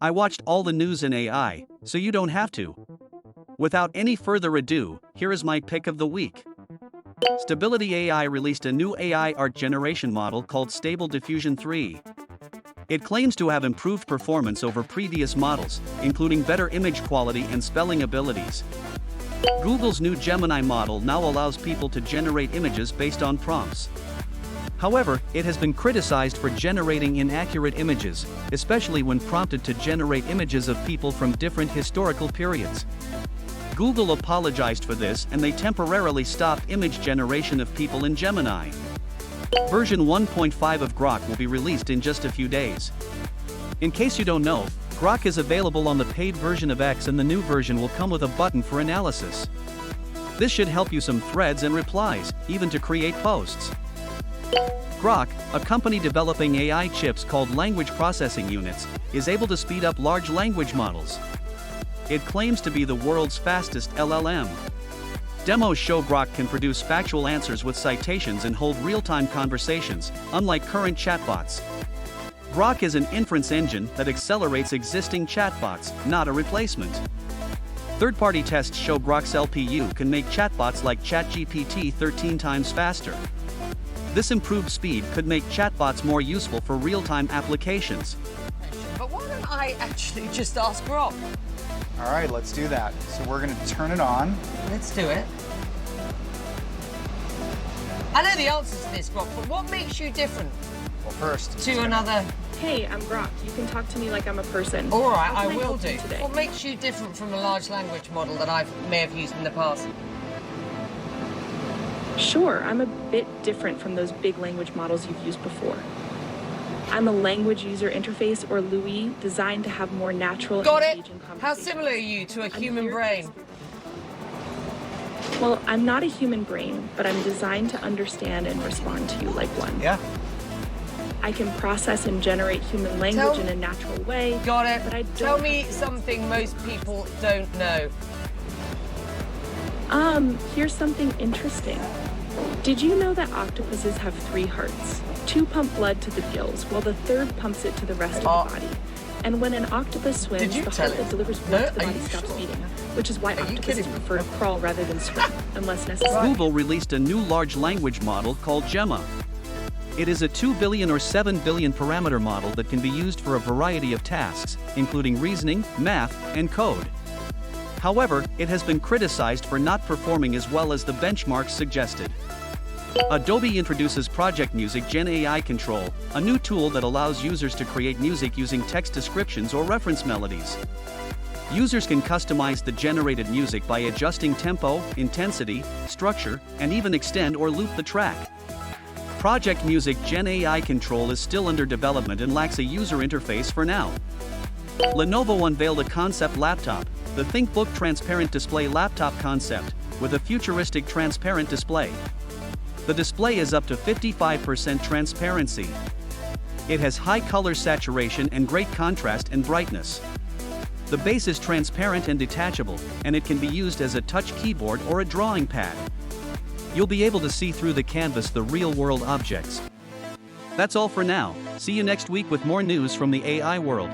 I watched all the news in AI, so you don't have to. Without any further ado, here is my pick of the week. Stability AI released a new AI art generation model called Stable Diffusion 3. It claims to have improved performance over previous models, including better image quality and spelling abilities. Google's new Gemini model now allows people to generate images based on prompts. However, it has been criticized for generating inaccurate images, especially when prompted to generate images of people from different historical periods. Google apologized for this and they temporarily stopped image generation of people in Gemini. Version 1.5 of Groq will be released in just a few days. In case you don't know, Groq is available on the paid version of X, and the new version will come with a button for analysis. This should help you some threads and replies, even to create posts. Groq, a company developing AI chips called language processing units, is able to speed up large language models. It claims to be the world's fastest LLM. Demos show Groq can produce factual answers with citations and hold real-time conversations, unlike current chatbots. Groq is an inference engine that accelerates existing chatbots, not a replacement. Third-party tests show Groq's LPU can make chatbots like ChatGPT 13 times faster. This improved speed could make chatbots more useful for real-time applications. But why don't I actually just ask Groq? All right, let's do that. So we're going to turn it on. Let's do it. I know the answers to this, Groq, but what makes you different Well, first, to another? Hey, I'm Groq. You can talk to me like I'm a person. All right, How I can will help do. you today? What makes you different from a large language model that I may have used in the past? Sure, I'm a bit different from those big language models you've used before. I'm a language user interface, or LUI, designed to have more natural Got and it. engaging How conversations. similar are you to a I'm human here- brain? Well, I'm not a human brain, but I'm designed to understand and respond to you like one. Yeah. I can process and generate human language in a natural way. Got it. But I don't Tell me have- something most people don't know. Here's something interesting. Did you know that octopuses have 3 hearts? 2 pump blood to the gills, while the 3rd pumps it to the rest of the body. And when an octopus swims, Did you the tell heart that him? delivers No, blood to the are body you stops sure? beating, which is why Are you octopuses kidding me? prefer to crawl rather than swim, unless necessary. Google released a new large language model called Gemma. It is a 2 billion or 7 billion parameter model that can be used for a variety of tasks, including reasoning, math, and code. However, it has been criticized for not performing as well as the benchmarks suggested. Adobe introduces Project Music GenAI Control, a new tool that allows users to create music using text descriptions or reference melodies. Users can customize the generated music by adjusting tempo, intensity, structure, and even extend or loop the track. Project Music GenAI Control is still under development and lacks a user interface for now. Lenovo unveiled a concept laptop, the ThinkBook transparent display laptop concept, with a futuristic transparent display. The display is up to 55% transparency. It has high color saturation and great contrast and brightness. The base is transparent and detachable, and it can be used as a touch keyboard or a drawing pad. You'll be able to see through the canvas the real-world objects. That's all for now. See you next week with more news from the AI world.